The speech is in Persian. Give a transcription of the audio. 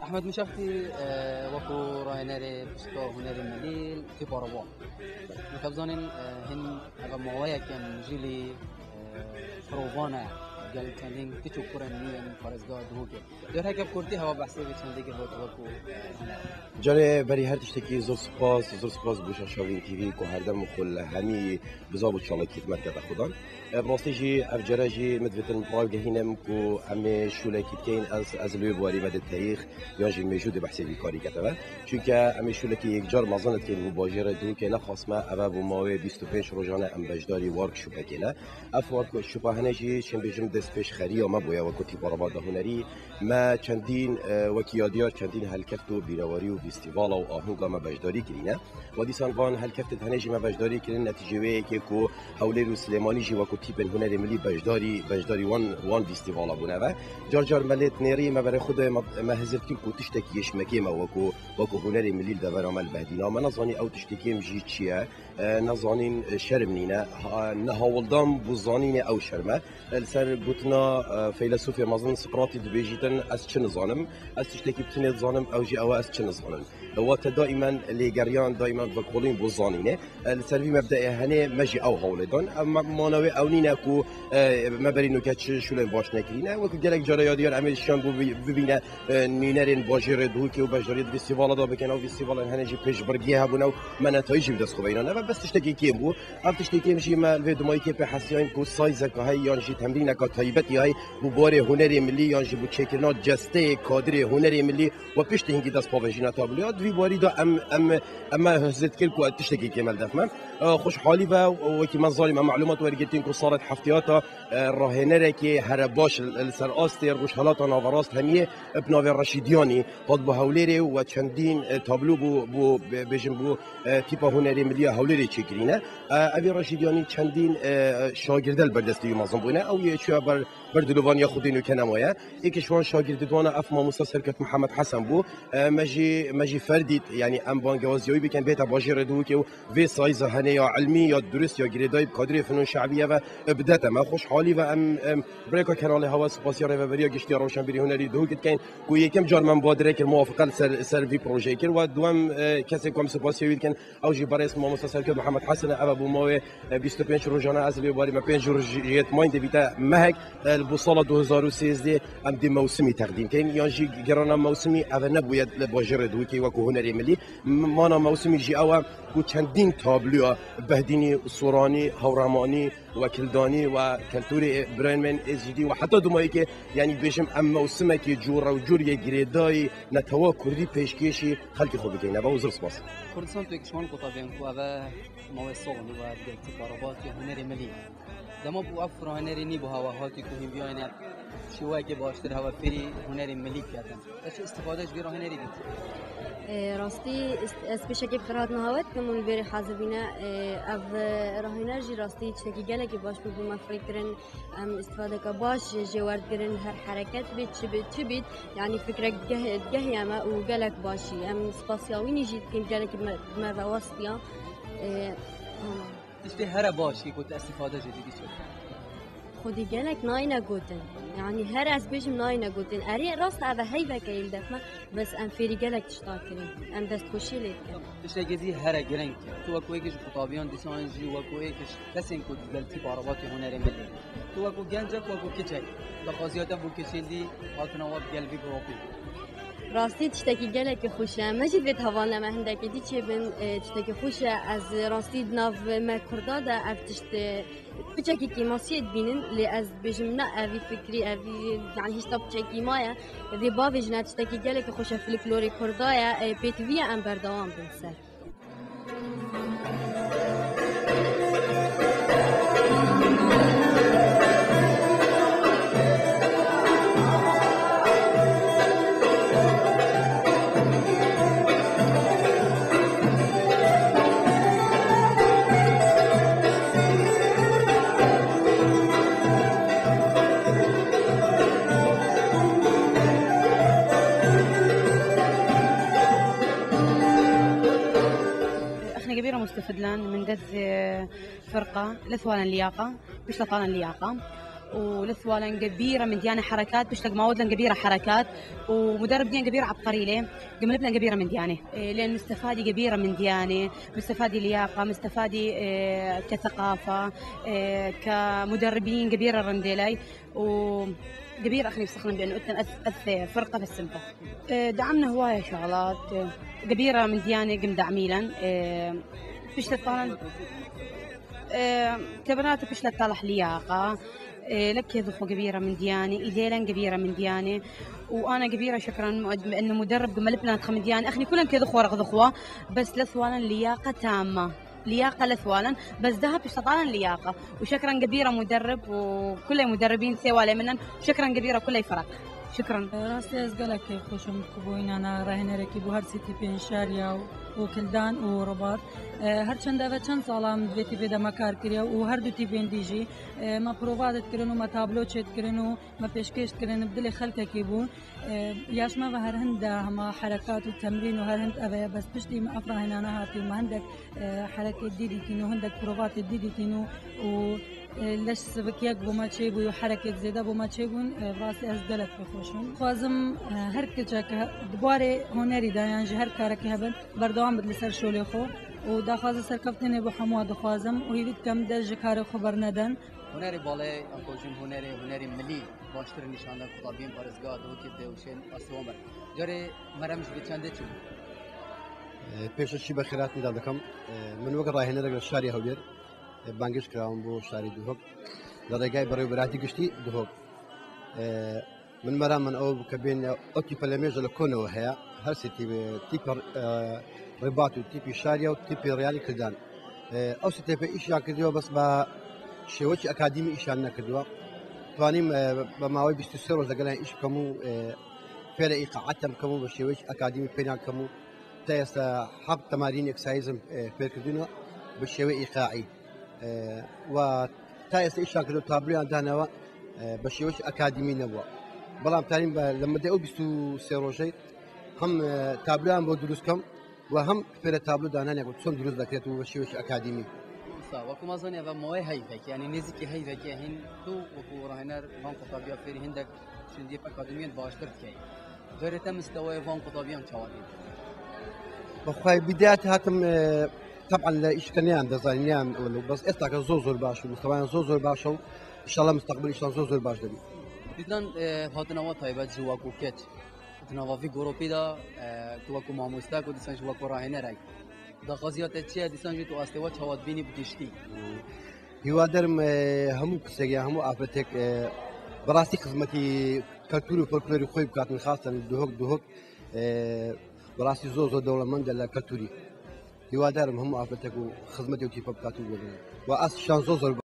احمد مشافتي وكو راينري بسكو هنري مليل في باربا مكبزانين هن اغا موايا كان جيلي فروفانا قال كان كيتو كورنيا فرزگاه دوگه در هک کرتی هوا بحثی به چندی که بود وکو جاره بری هر تشتکی زور سپاس بوش شاوین تیوی کو هر دم خل همی بزاب و چاله کیت مرکز خودان براستیجی افجراجی مدوتن پال گهینم کو ام شوله کیت کین از لوی بواری مد تاریخ یاجی موجود بحثی بیکاری کتبه چونکه ام شوله کی یک جار مازنت که بو باجر دو که نه خاصمه ابا بو ماوی 25 روزانه ام بجداری ورک شوبه کنه اف ورک شوبه هنجی چن بجم دست پیش خری ما بویا و کتی باراباد هنری ما چندین وکیادیار چندین هلکفتو بیرواری و فستیوال و آهنگا ما بجداری کرینه و دیسان وان هلکفت هنجی ما بجداری کرین نتیجه وی که کو حوله رو سلیمانی جی و کتی پن هنری ملی بجداری وان فستیوال بونه و جار ملت نری ما برای خود ما هزت کی کو تشتکیش مکی ما وکو هنری ملی دور عمل بهدینا ما نزانی او تشتکیم جی چیه نزانین شرم نینه نهاولدام بوزانین او شرمه السر بوتنا فیلسوف مازن سقراطی دبیجیتن از چه نزانم از تشتکی بتنی زانم او جی او از چه نزانم وقت دائما لیگریان دائما بقولین بوزانینه السروی مبدأ هنه مجی او هولدان اما مانوی او نینه کو مبرینو که شلون باش نکرینه و که گلک جاره یادیار امیشان ببینه نینرین باجر دو که و بجاری فستیوال دا بکنه و فستیوال هنه جی پیش برگیه بونه و منتایجی بدست خوبینا نه بس تشتکی کیم بو اف تشتکی میشی ما ویدمایی که به حسیان کو سایز که های یان جی تمرین که تایبتی های بو بار هنری ملی یان جی بو چکرنا جسته کادر هنری ملی و پیش هنگی دست پاوژینا تابلوات وی باری دا اما هزت کل کو تشتکی کمال دفمه خوشحالی و کی من ظالم معلومات ورگتین کو صارت حفتیاتا راهنره که هر باش السر آستر روش حالات ناوراست همیه ابن رشیدیانی قد بو هولری و چندین تابلو بو بجن بو تیپ هنری ملی هولری چکرینه ابی رشیدیانی چندین شاگردل بردستی مازن بونه او یه چه بردلوان یا خودینو کنمایه یکیشوان شاگردوان اف ماموسا سرکت محمد حسن بو مجی فردید یعنی ام بانگوازیوی بکن بیت باجر دو که و سایز هنه یا علمی یا درست یا گریدای کادر فنون شعبیه و بدات ما خوشحالی و ام بریکا کانال هوا سپاسیار و بریا گشتی روشن بری هنری دو کت کین کو یکم جار من بادره که موافقه سر وی پروژه کر و دوم کسی کم سپاسیوی کن او جی برای اسم ماموسا سرکت محمد حسن ابو ماوی 25 روزانه از لی باری ما 5 روزیت مایند بیتا مهک البوصله 2013 ام دی موسمی تقدیم کین یا جی گران موسمی اول نبوید لباجر دو کی و کو هنری ملی مانا موسمی جی او کو چندین تابلو بهدینی سورانی هورمانی و کلدانی و کلتوری برنمن ازیدی و حتی دومایی که یعنی بشم ام موسمه که جور و جور گریدای نتوا کردی پیشکشی خلق خوب کینه با وزر سپاس کردستان تو کشمان قطابین کو و موسوم و دلتی بارابات هنری ملی دما بو افرا هنری نی بو هوا هاتی کو هم بیاین شوای که باشتر هوا فری هنری ملی کردن اش استفادهش بیرا هنری دید راستی اسپیش که بخرات نهایت که من بری حاضرینه اف راهنرجی راستی چکی گله که باش بگو مفرق کرن استفاده که باش جوارد کرن هر حرکت بید چه بید یعنی فکر گهی اما و گلک باشی سپاسیاوی نجید که گله که مرواسطیا تشتی هر باشی که استفاده جدیدی شد خودی گلک نای نگوتن یعنی هر از بیشم نای نگوتن اری راست اوه هی وکیل دفمه بس ام فیری گلک تشتاق کریم ام دست خوشی لید کریم تشتی گزی هر گرنگ تو وکو ایکش خطابیان دیسانجی وکو ایکش کسین که دلتی باراباتی هنری ملی تو وکو گنجک وکو کچک لخوازیاتا بو کچیلی آتنواب گلبی بروپی راستی تشتکی گلک خوشه مجید به توانم هندکی دی چه بن تشتکی خوشه از راستی ناو مکردا ده اف تشت بچکی کی ماسیت بینن لی از بجم نه اوی فکری اوی یعنی هیچ تا بچکی مایا وی با وجنه تشتکی گلک خوشه فلکلوری کردای پیتوی ام بردوام بنسر مستفدلان من دز فرقة لثوانا اللياقة مش لطانا اللياقة ولثوالا كبيره من ديانه حركات بشتق ماودلا كبيره حركات ومدرب ديان كبيره عبقري ليه قملبنا كبيره من ديانه لان مستفادي كبيره من ديانه مستفادي لياقه مستفادي كثقافه كمدربين كبيره رنديلاي كبير اخي يستخدم بانه اث فرقه في السمبا دعمنا هوايه شغلات كبيره من ديانه قم دعميلا بشتت طالع كبنات بشتت طالح لياقه لك ذخو كبيره من ديانه ايديلا كبيره من ديانه وانا كبيره شكرا انه مدرب قم لبنان من ديانه اخني كلهم كذخوا رغ ذخوه بس لثوالا لياقه تامه لياقه لثوالا بس ذهب اشتطالا لياقه وشكرا كبيره مدرب وكل مدربين سوالي منن شكرا كبيره كل فرق شكرا راستي از گلک خوشم کبوین انا راهنر کی بو هر سیتی پین شاریا و کلدان و رباط هر چند و چند سالام دویتی به دمکار کریه و هر دو تی بین دیجی ما پرووادت کرنو ما تابلو چت کرنو ما پیشکش کرن بدل خلک کی بو یاش ما و هر هند هم حرکات و تمرین و هر هند اوه بس پشتی ما افرا هنانا هاتی ما هندک حرکت دیدی تینو هندک پرووات دیدی تینو و لش سبکیک بو ما چه بو حرکت زیاده بو ما چه بون راستی از دلت بخوشم خوازم هر کجا که دوباره هنری دایان هر کاری که هبن بردوام بدل سر شولی خو و داخواز سرکفتنی بو حمو دخوازم و هیوید کم دج کار خبر ندن هنری بالای خوشم هنری ملی باشتر نشانه کتابیم پارزگاه دو که دوشن اسوامر جاری مرمش بچنده چی پیشش بخیرات میدادم من وقت راهنر رجل شاری هویر بانگش کردم بو شاری دوهب لرجای برای براتی گشتی دوهب من مرا من او كبين اوتي بلميج لكونه وهي هل سيتي تيب رباط وتيب شاريا وتيب ريالي كلدان او سيتي ايش كديو بس با شوچ اكاديمي ايشان كدوا توانيم بماوي بيستسر ولا ايش كمو فعل ايقاعتم كمو بشوچ اكاديمي بينا كمو تاس حب تمارين اكسايزم بيركدينو بشوي ايقاعي و تاس ايش كدو تابلو عندنا بشوچ اكاديمي نبوا بلام تاني لما دي بيستو سيروجي هم تابلوان بو دروس كم وهم في تابلو دانان يقول سون دروس ذكرت وشيوش اكاديمي وكو ما ظني ابا موي هيفك يعني نزكي هيفك هن تو وكو راهنر فان قطابيا فيري هندك شندي اكاديميين باشتر كي جريت مستوى فان قطابيان شوالي بخاي بدايات هاتم طبعا ايش كنيان ديزاينيان بس استاك زوزور باشو مستوى زوزور باشو ان شاء الله مستقبل ان شاء الله زوزور باش دبي دیدن هاتنوا تایبت جواکو کت تنوا فی گروپی دا تو ماموستا کو دیسان جواکو راهنه رای دا خاصیت چیه دیسان جو تو استوا چواد بینی بگشتی هوادرم همو كسيا همو افرتك براسي خدمتي كالتوري فولكلوري خوي بكات من خاصه دوهك براسي زوزو دوله من دلا كالتوري هوادرم همو افرتك خدمتي وتي بكاتو واس شان زوزو